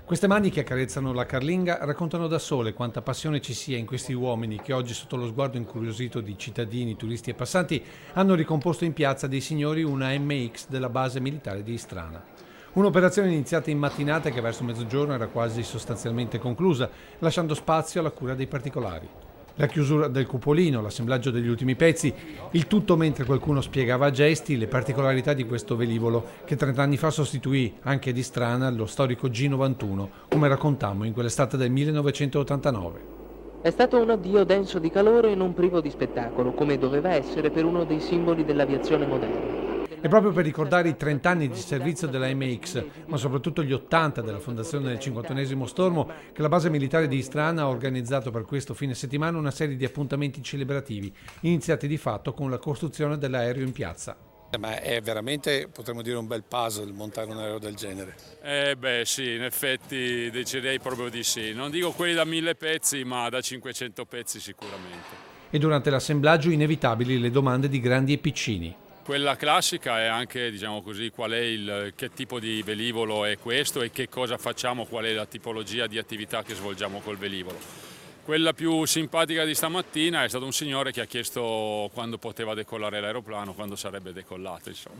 Queste mani che accarezzano la carlinga raccontano da sole quanta passione ci sia in questi uomini che oggi, sotto lo sguardo incuriosito di cittadini, turisti e passanti, hanno ricomposto in piazza dei Signori una MX della base militare di Istrana. Un'operazione iniziata in mattinata che verso mezzogiorno era quasi sostanzialmente conclusa, lasciando spazio alla cura dei particolari. La chiusura del cupolino, l'assemblaggio degli ultimi pezzi, il tutto mentre qualcuno spiegava a gesti le particolarità di questo velivolo che 30 anni fa sostituì anche di strana lo storico G91, come raccontammo in quell'estate del 1989. È stato un addio denso di calore e non privo di spettacolo, come doveva essere per uno dei simboli dell'aviazione moderna. E proprio per ricordare i 30 anni di servizio della MX, ma soprattutto gli 80 della fondazione del 51esimo stormo, che la base militare di Istrana ha organizzato per questo fine settimana una serie di appuntamenti celebrativi, iniziati di fatto con la costruzione dell'aereo in piazza. Ma è veramente, potremmo dire, un bel puzzle montare un aereo del genere. Sì, in effetti deciderei proprio di sì. Non dico quelli da 1000 pezzi, ma da 500 pezzi sicuramente. E durante l'assemblaggio inevitabili le domande di grandi e piccini. Quella classica è anche, diciamo così, che tipo di velivolo è questo e che cosa facciamo, qual è la tipologia di attività che svolgiamo col velivolo. Quella più simpatica di stamattina è stato un signore che ha chiesto quando poteva decollare l'aeroplano, quando sarebbe decollato, insomma.